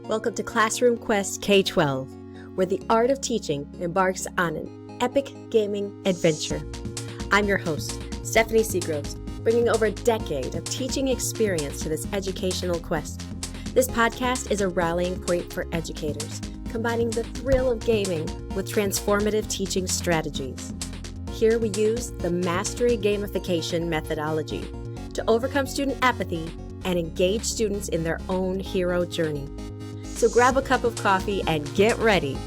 Welcome to Classroom Quest K-12, where the art of teaching embarks on an epic gaming adventure. I'm your host, Stephanie Segroves, bringing over a decade of teaching experience to this educational quest. This podcast is a rallying point for educators, combining the thrill of gaming with transformative teaching strategies. Here we use the Mastery Gamification methodology to overcome student apathy and engage students in their own hero journey. So grab a cup of coffee and get ready,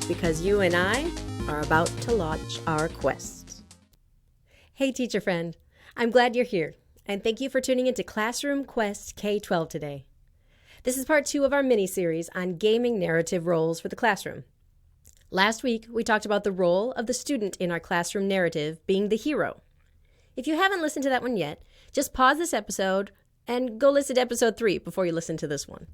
because you and I are about to launch our quest. Hey teacher friend, I'm glad you're here, and thank you for tuning into Classroom Quest K-12 today. This is part 2 of our mini-series on gaming narrative roles for the classroom. Last week, we talked about the role of the student in our classroom narrative being the hero. If you haven't listened to that one yet, just pause this episode and go listen to episode 3 before you listen to this one.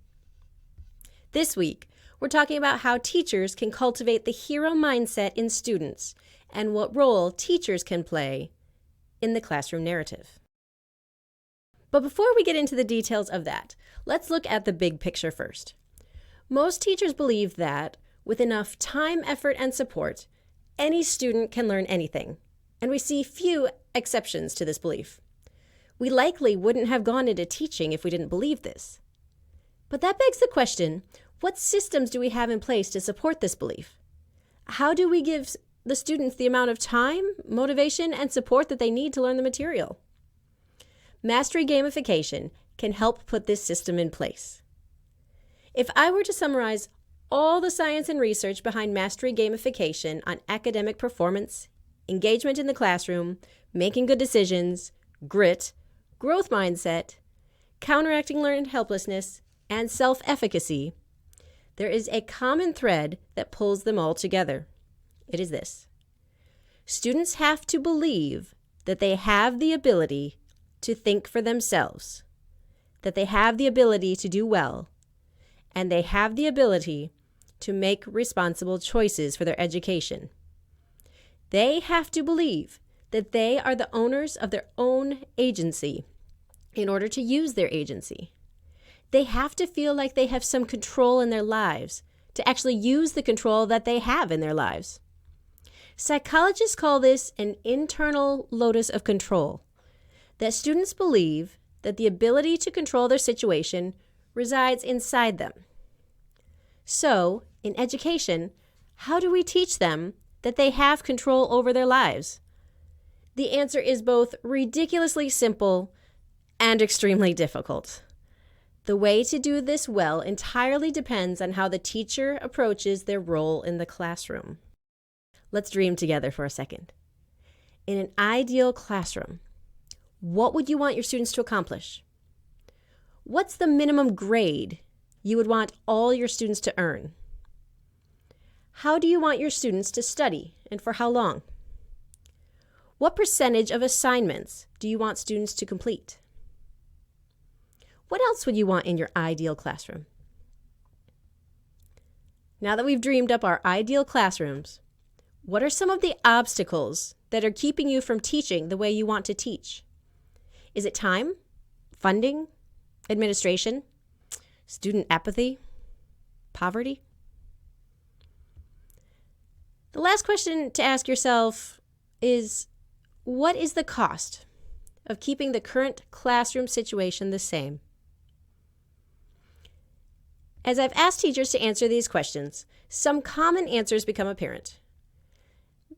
This week, we're talking about how teachers can cultivate the hero mindset in students and what role teachers can play in the classroom narrative. But before we get into the details of that, let's look at the big picture first. Most teachers believe that with enough time, effort, and support, any student can learn anything, and we see few exceptions to this belief. We likely wouldn't have gone into teaching if we didn't believe this. But that begs the question, what systems do we have in place to support this belief? How do we give the students the amount of time, motivation, and support that they need to learn the material? Mastery Gamification can help put this system in place. If I were to summarize all the science and research behind Mastery Gamification on academic performance, engagement in the classroom, making good decisions, grit, growth mindset, counteracting learned helplessness, and self-efficacy, there is a common thread that pulls them all together. It is this: students have to believe that they have the ability to think for themselves, that they have the ability to do well, and they have the ability to make responsible choices for their education. They have to believe that they are the owners of their own agency in order to use their agency. They have to feel like they have some control in their lives to actually use the control that they have in their lives. Psychologists call this an internal locus of control, that students believe that the ability to control their situation resides inside them. So, in education, how do we teach them that they have control over their lives? The answer is both ridiculously simple and extremely difficult. The way to do this well entirely depends on how the teacher approaches their role in the classroom. Let's dream together for a second. In an ideal classroom, what would you want your students to accomplish? What's the minimum grade you would want all your students to earn? How do you want your students to study, and for how long? What percentage of assignments do you want students to complete? What else would you want in your ideal classroom? Now that we've dreamed up our ideal classrooms, what are some of the obstacles that are keeping you from teaching the way you want to teach? Is it time, funding, administration, student apathy, poverty? The last question to ask yourself is, what is the cost of keeping the current classroom situation the same? As I've asked teachers to answer these questions, some common answers become apparent.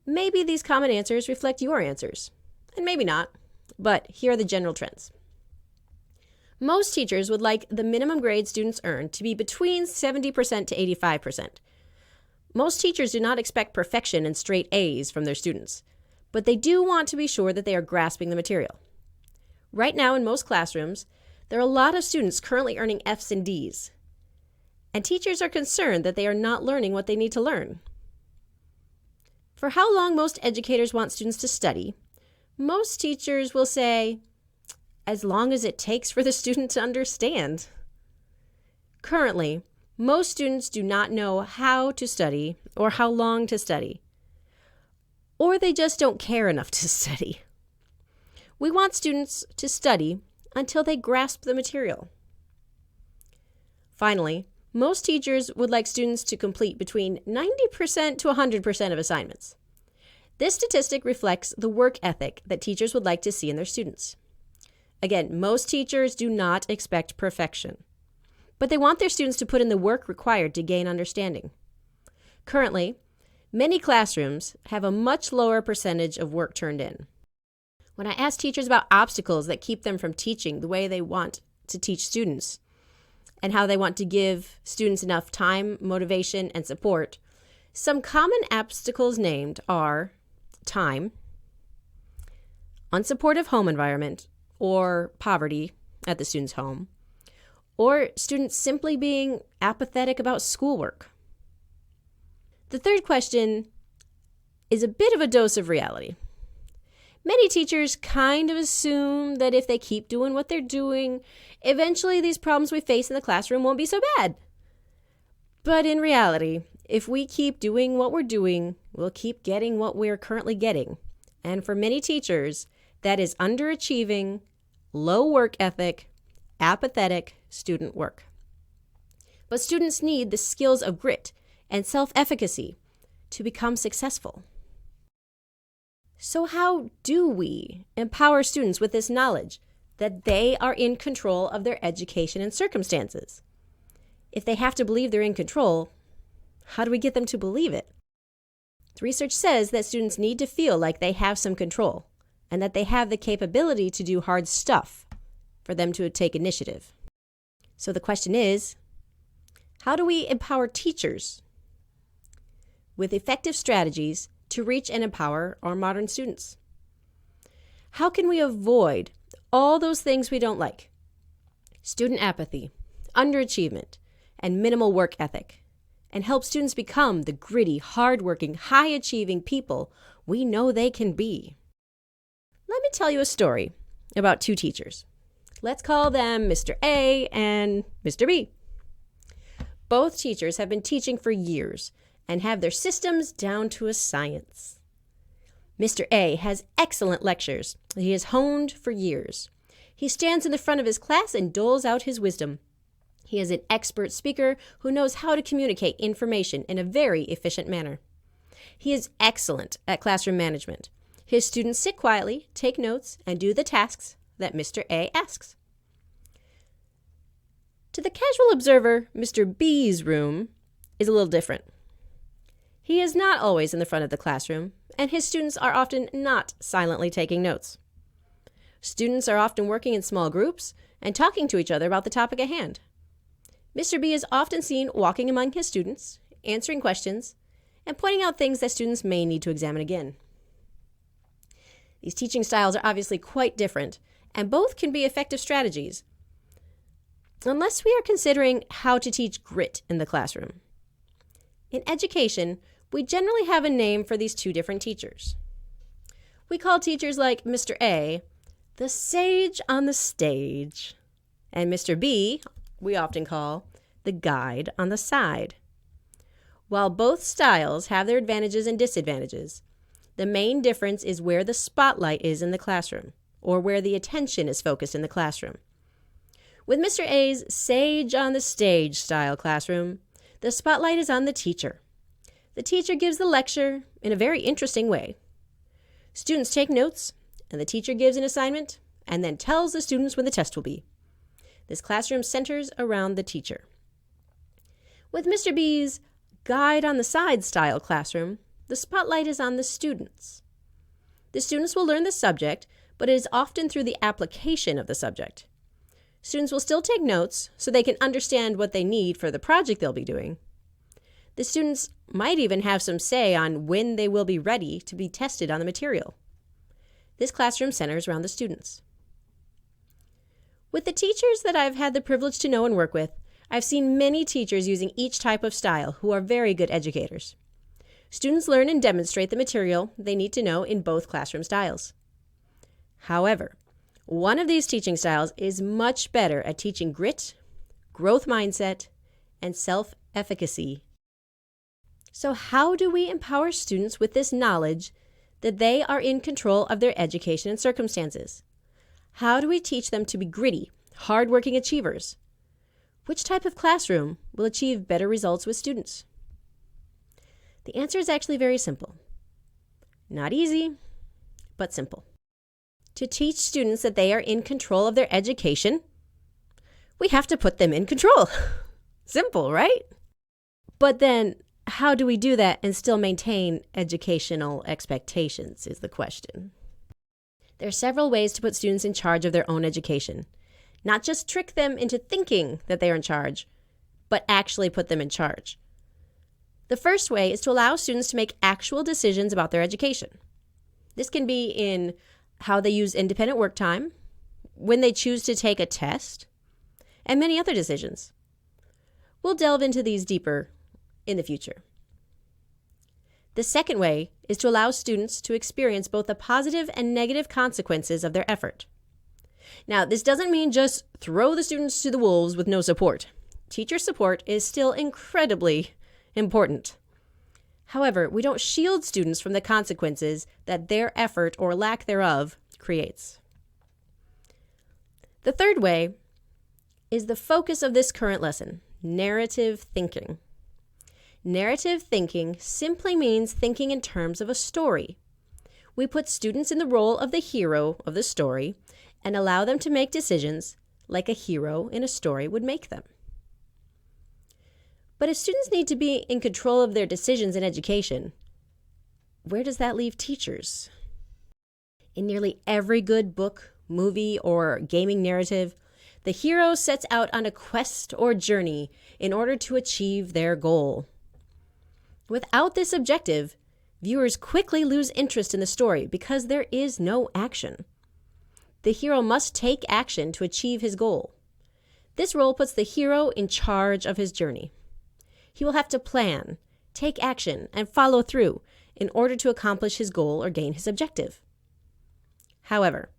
Maybe these common answers reflect your answers, and maybe not, but here are the general trends. Most teachers would like the minimum grade students earn to be between 70% to 85%. Most teachers do not expect perfection and straight A's from their students, but they do want to be sure that they are grasping the material. Right now in most classrooms, there are a lot of students currently earning F's and D's, and teachers are concerned that they are not learning what they need to learn. For how long most educators want students to study, most teachers will say, as long as it takes for the student to understand. Currently, most students do not know how to study or how long to study, or they just don't care enough to study. We want students to study until they grasp the material. Finally, Most teachers would like students to complete between 90% to 100% of assignments. This statistic reflects the work ethic that teachers would like to see in their students. Again, most teachers do not expect perfection, but they want their students to put in the work required to gain understanding. Currently, many classrooms have a much lower percentage of work turned in. When I ask teachers about obstacles that keep them from teaching the way they want to teach students and how they want to give students enough time, motivation, and support, some common obstacles named are time, unsupportive home environment, or poverty at the student's home, or students simply being apathetic about schoolwork. The third question is a bit of a dose of reality. Many teachers kind of assume that if they keep doing what they're doing, eventually these problems we face in the classroom won't be so bad. But in reality, if we keep doing what we're doing, we'll keep getting what we're currently getting. And for many teachers, that is underachieving, low work ethic, apathetic student work. But students need the skills of grit and self-efficacy to become successful. So how do we empower students with this knowledge that they are in control of their education and circumstances? If they have to believe they're in control, how do we get them to believe it? The research says that students need to feel like they have some control and that they have the capability to do hard stuff for them to take initiative. So the question is, how do we empower teachers with effective strategies to reach and empower our modern students? How can we avoid all those things we don't like? Student apathy, underachievement, and minimal work ethic, and help students become the gritty, hardworking, high-achieving people we know they can be. Let me tell you a story about two teachers. Let's call them Mr. A and Mr. B. Both teachers have been teaching for years and have their systems down to a science. Mr. A has excellent lectures that he has honed for years. He stands in the front of his class and doles out his wisdom. He is an expert speaker who knows how to communicate information in a very efficient manner. He is excellent at classroom management. His students sit quietly, take notes, and do the tasks that Mr. A asks. To the casual observer, Mr. B's room is a little different. He is not always in the front of the classroom, and his students are often not silently taking notes. Students are often working in small groups and talking to each other about the topic at hand. Mr. B is often seen walking among his students, answering questions, and pointing out things that students may need to examine again. These teaching styles are obviously quite different, and both can be effective strategies, unless we are considering how to teach grit in the classroom. In education, we generally have a name for these two different teachers. We call teachers like Mr. A the sage on the stage, and Mr. B we often call the guide on the side. While both styles have their advantages and disadvantages, the main difference is where the spotlight is in the classroom, or where the attention is focused in the classroom. With Mr. A's sage on the stage style classroom, the spotlight is on the teacher. The teacher gives the lecture in a very interesting way. Students take notes, and the teacher gives an assignment, and then tells the students when the test will be. This classroom centers around the teacher. With Mr. B's guide on the side style classroom, the spotlight is on the students. The students will learn the subject, but it is often through the application of the subject. Students will still take notes so they can understand what they need for the project they'll be doing. The students might even have some say on when they will be ready to be tested on the material. This classroom centers around the students. With the teachers that I've had the privilege to know and work with, I've seen many teachers using each type of style who are very good educators. Students learn and demonstrate the material they need to know in both classroom styles. However, one of these teaching styles is much better at teaching grit, growth mindset, and self-efficacy. So how do we empower students with this knowledge that they are in control of their education and circumstances? How do we teach them to be gritty, hardworking achievers? Which type of classroom will achieve better results with students? The answer is actually very simple. Not easy, but simple. To teach students that they are in control of their education, we have to put them in control. Simple, right? But then, how do we do that and still maintain educational expectations is the question. There are several ways to put students in charge of their own education. Not just trick them into thinking that they are in charge, but actually put them in charge. The first way is to allow students to make actual decisions about their education. This can be in how they use independent work time, when they choose to take a test, and many other decisions. We'll delve into these deeper in the future. The second way is to allow students to experience both the positive and negative consequences of their effort. Now, this doesn't mean just throw the students to the wolves with no support. Teacher support is still incredibly important. However, we don't shield students from the consequences that their effort or lack thereof creates. The third way is the focus of this current lesson, narrative thinking. Narrative thinking simply means thinking in terms of a story. We put students in the role of the hero of the story and allow them to make decisions like a hero in a story would make them. But if students need to be in control of their decisions in education, where does that leave teachers? In nearly every good book, movie, or gaming narrative, the hero sets out on a quest or journey in order to achieve their goal. Without this objective, viewers quickly lose interest in the story because there is no action. The hero must take action to achieve his goal. This role puts the hero in charge of his journey. He will have to plan, take action, and follow through in order to accomplish his goal or gain his objective. However,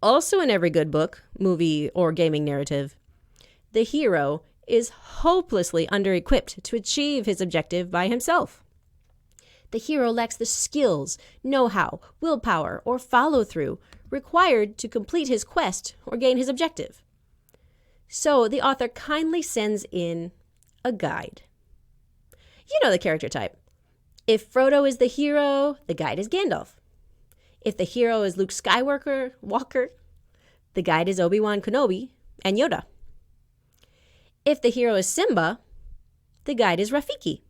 also in every good book, movie, or gaming narrative, the hero is hopelessly under-equipped to achieve his objective by himself. The hero lacks the skills, know-how, willpower, or follow-through required to complete his quest or gain his objective. So the author kindly sends in a guide. You know the character type. If Frodo is the hero, the guide is Gandalf. If the hero is Luke Skywalker, the guide is Obi-Wan Kenobi and Yoda. If the hero is Simba, the guide is Rafiki.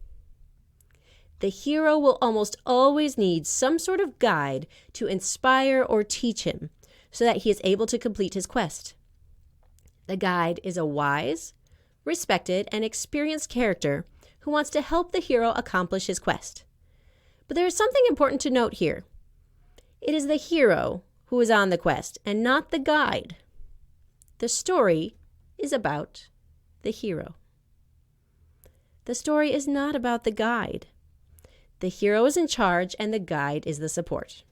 The hero will almost always need some sort of guide to inspire or teach him so that he is able to complete his quest. The guide is a wise, respected, and experienced character who wants to help the hero accomplish his quest. But there is something important to note here. It is the hero who is on the quest and not the guide. The story is about the hero. The story is not about the guide. The hero is in charge and the guide is the support.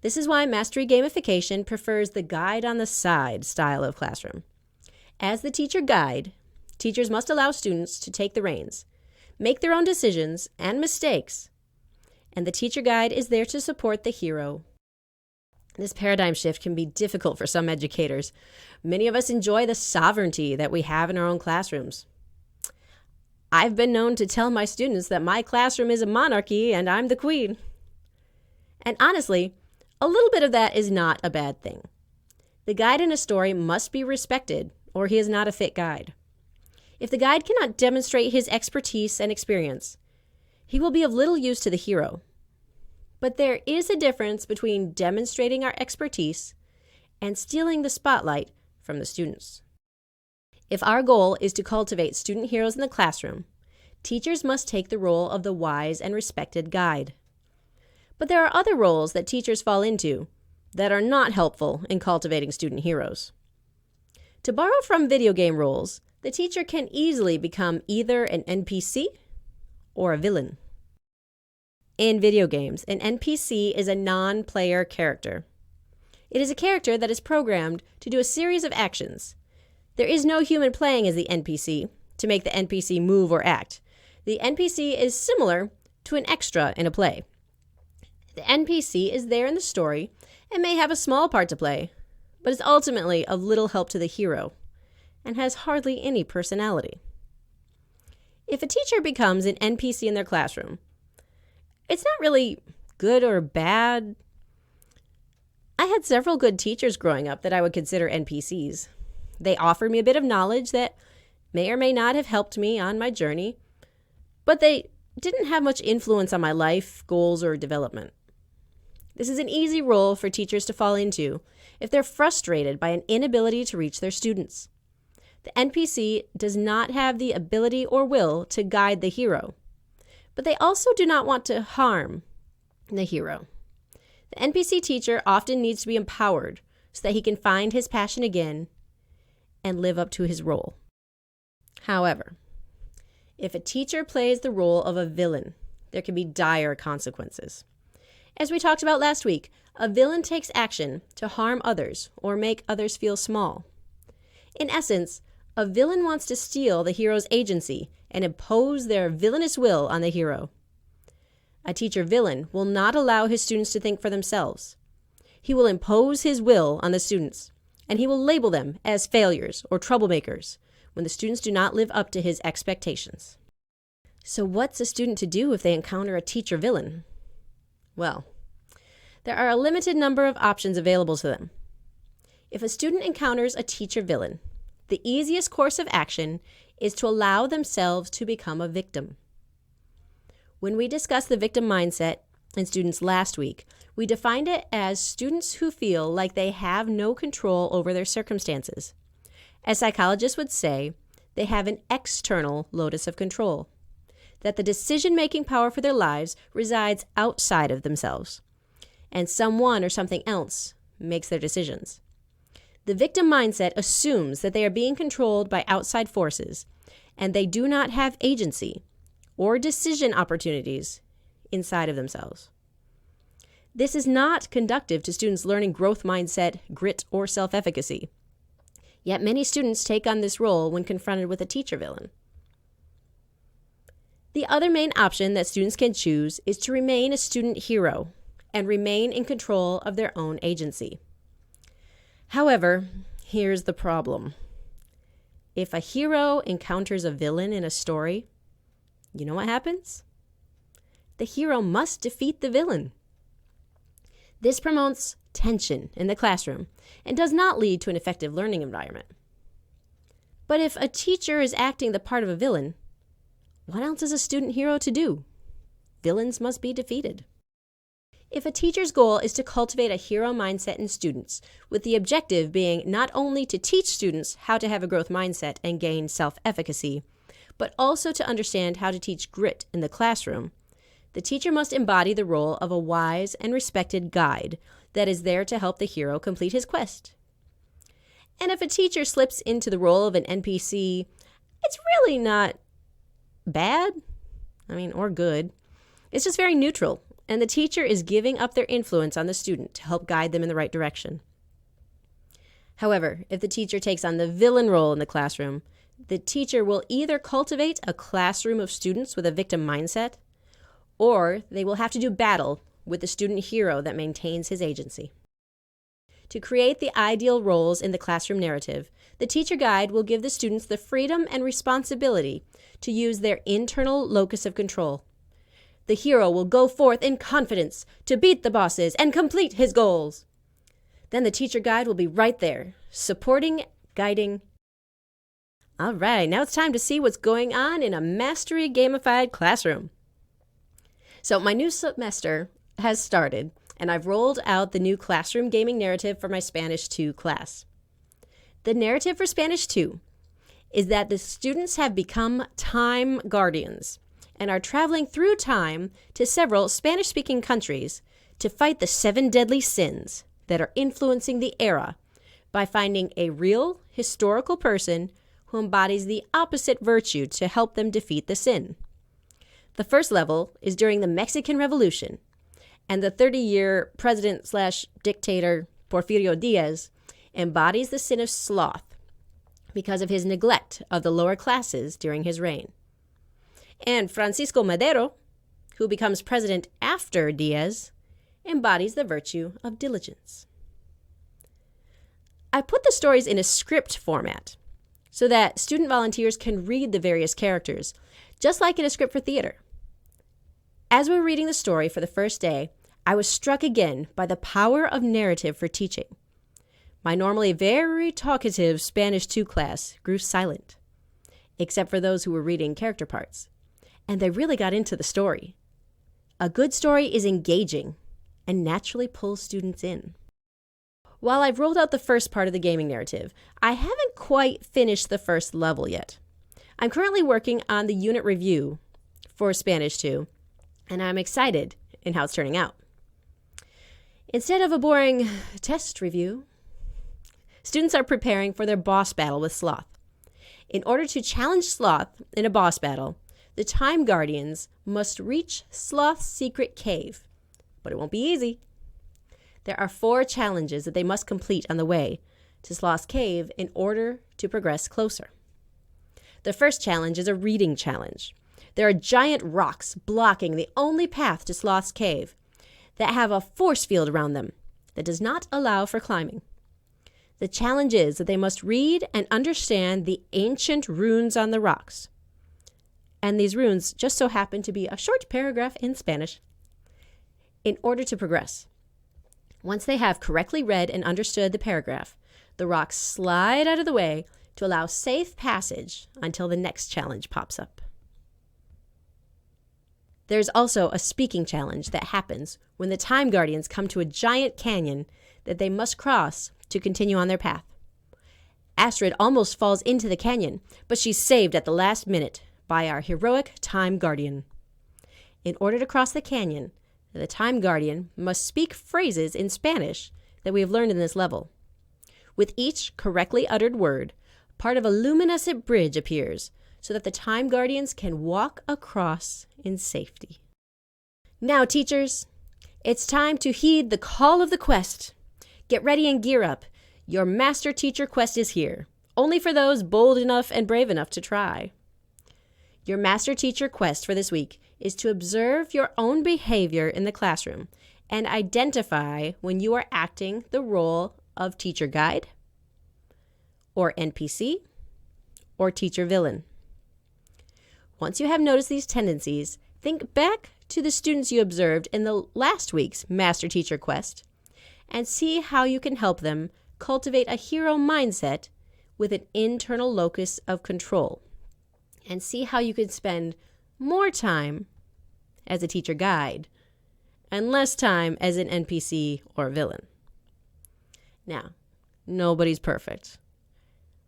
This is why Mastery Gamification prefers the guide on the side style of classroom. As the teacher guide, teachers must allow students to take the reins, make their own decisions and mistakes, and the teacher guide is there to support the hero. This paradigm shift can be difficult for some educators. Many of us enjoy the sovereignty that we have in our own classrooms. I've been known to tell my students that my classroom is a monarchy and I'm the queen. And honestly, a little bit of that is not a bad thing. The guide in a story must be respected, or he is not a fit guide. If the guide cannot demonstrate his expertise and experience, he will be of little use to the hero. But there is a difference between demonstrating our expertise and stealing the spotlight from the students. If our goal is to cultivate student heroes in the classroom, teachers must take the role of the wise and respected guide. But there are other roles that teachers fall into that are not helpful in cultivating student heroes. To borrow from video game roles, the teacher can easily become either an NPC or a villain. In video games, an NPC is a non-player character. It is a character that is programmed to do a series of actions. There is no human playing as the NPC to make the NPC move or act. The NPC is similar to an extra in a play. The NPC is there in the story and may have a small part to play, but is ultimately of little help to the hero. and has hardly any personality. If a teacher becomes an NPC in their classroom, it's not really good or bad. I had several good teachers growing up that I would consider NPCs. They offered me a bit of knowledge that may or may not have helped me on my journey, but they didn't have much influence on my life, goals, or development. This is an easy role for teachers to fall into if they're frustrated by an inability to reach their students. The NPC does not have the ability or will to guide the hero, but they also do not want to harm the hero. The NPC teacher often needs to be empowered so that he can find his passion again and live up to his role. However, if a teacher plays the role of a villain, there can be dire consequences. As we talked about last week, a villain takes action to harm others or make others feel small. In essence, a villain wants to steal the hero's agency and impose their villainous will on the hero. A teacher villain will not allow his students to think for themselves. He will impose his will on the students, and he will label them as failures or troublemakers when the students do not live up to his expectations. So what's a student to do if they encounter a teacher villain? Well, there are a limited number of options available to them. If a student encounters a teacher villain, the easiest course of action is to allow themselves to become a victim. When we discussed the victim mindset in students last week, we defined it as students who feel like they have no control over their circumstances. As psychologists would say, they have an external locus of control, that the decision-making power for their lives resides outside of themselves, and someone or something else makes their decisions. The victim mindset assumes that they are being controlled by outside forces, and they do not have agency or decision opportunities inside of themselves. This is not conducive to students learning growth mindset, grit, or self-efficacy. Yet many students take on this role when confronted with a teacher villain. The other main option that students can choose is to remain a student hero and remain in control of their own agency. However, here's the problem. If a hero encounters a villain in a story, you know what happens? The hero must defeat the villain. This promotes tension in the classroom and does not lead to an effective learning environment. But if a teacher is acting the part of a villain, what else is a student hero to do? Villains must be defeated. If a teacher's goal is to cultivate a hero mindset in students, with the objective being not only to teach students how to have a growth mindset and gain self-efficacy, but also to understand how to teach grit in the classroom, the teacher must embody the role of a wise and respected guide that is there to help the hero complete his quest. And if a teacher slips into the role of an NPC, it's really not bad, or good. It's just very neutral, and the teacher is giving up their influence on the student to help guide them in the right direction. However, if the teacher takes on the villain role in the classroom, the teacher will either cultivate a classroom of students with a victim mindset, or they will have to do battle with the student hero that maintains his agency. To create the ideal roles in the classroom narrative, the teacher guide will give the students the freedom and responsibility to use their internal locus of control. The hero will go forth in confidence to beat the bosses and complete his goals. Then the teacher guide will be right there, supporting, guiding. All right, now it's time to see what's going on in a mastery gamified classroom. So my new semester has started, and I've rolled out the new classroom gaming narrative for my Spanish 2 class. The narrative for Spanish 2 is that the students have become time guardians and are traveling through time to several Spanish-speaking countries to fight the 7 deadly sins that are influencing the era by finding a real historical person who embodies the opposite virtue to help them defeat the sin. The first level is during the Mexican Revolution, and the 30-year president/dictator Porfirio Diaz embodies the sin of sloth because of his neglect of the lower classes during his reign. And Francisco Madero, who becomes president after Diaz, embodies the virtue of diligence. I put the stories in a script format, so that student volunteers can read the various characters, just like in a script for theater. As we were reading the story for the first day, I was struck again by the power of narrative for teaching. My normally very talkative Spanish 2 class grew silent, except for those who were reading character parts, and they really got into the story. A good story is engaging and naturally pulls students in. While I've rolled out the first part of the gaming narrative, I haven't quite finished the first level yet. I'm currently working on the unit review for Spanish 2, and I'm excited in how it's turning out. Instead of a boring test review, students are preparing for their boss battle with Sloth. In order to challenge Sloth in a boss battle, the Time Guardians must reach Sloth's secret cave, but it won't be easy. There are 4 challenges that they must complete on the way to Sloth's cave in order to progress closer. The first challenge is a reading challenge. There are giant rocks blocking the only path to Sloth's cave that have a force field around them that does not allow for climbing. The challenge is that they must read and understand the ancient runes on the rocks. And these runes just so happen to be a short paragraph in Spanish. In order to progress, once they have correctly read and understood the paragraph, the rocks slide out of the way to allow safe passage until the next challenge pops up. There's also a speaking challenge that happens when the Time Guardians come to a giant canyon that they must cross to continue on their path. Astrid almost falls into the canyon, but she's saved at the last minute by our heroic Time Guardian. In order to cross the canyon, the Time Guardian must speak phrases in Spanish that we have learned in this level. With each correctly uttered word, part of a luminescent bridge appears so that the Time Guardians can walk across in safety. Now, teachers, it's time to heed the call of the quest. Get ready and gear up. Your Master Teacher quest is here, only for those bold enough and brave enough to try. Your Master Teacher quest for this week is to observe your own behavior in the classroom and identify when you are acting the role of teacher guide, or NPC, or teacher villain. Once you have noticed these tendencies, think back to the students you observed in the last week's Master Teacher quest and see how you can help them cultivate a hero mindset with an internal locus of control, and see how you can spend more time as a teacher guide and less time as an NPC or villain. Now, nobody's perfect.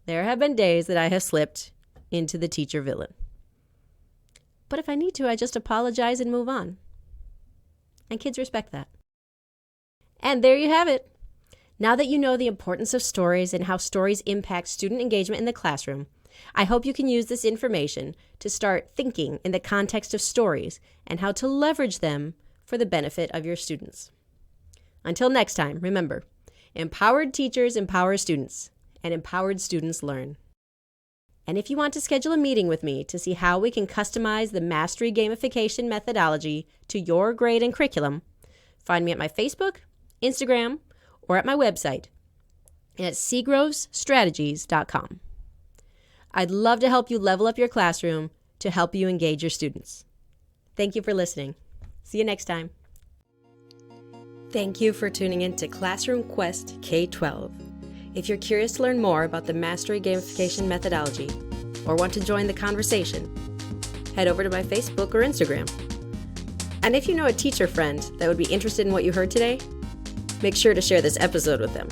There have been days that I have slipped into the teacher villain. But if I need to, I just apologize and move on. And kids respect that. And there you have it. Now that you know the importance of stories and how stories impact student engagement in the classroom, I hope you can use this information to start thinking in the context of stories and how to leverage them for the benefit of your students. Until next time, remember, empowered teachers empower students, and empowered students learn. And if you want to schedule a meeting with me to see how we can customize the Mastery Gamification methodology to your grade and curriculum, find me at my Facebook, Instagram, or at my website at segrovesstrategies.com. I'd love to help you level up your classroom to help you engage your students. Thank you for listening. See you next time. Thank you for tuning in to Classroom Quest K-12. If you're curious to learn more about the Mastery Gamification methodology or want to join the conversation, head over to my Facebook or Instagram. And if you know a teacher friend that would be interested in what you heard today, make sure to share this episode with them.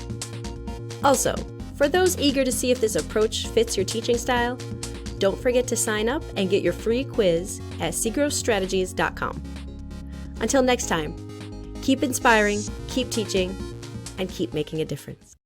Also, for those eager to see if this approach fits your teaching style, don't forget to sign up and get your free quiz at segrovesstrategies.com. Until next time, keep inspiring, keep teaching, and keep making a difference.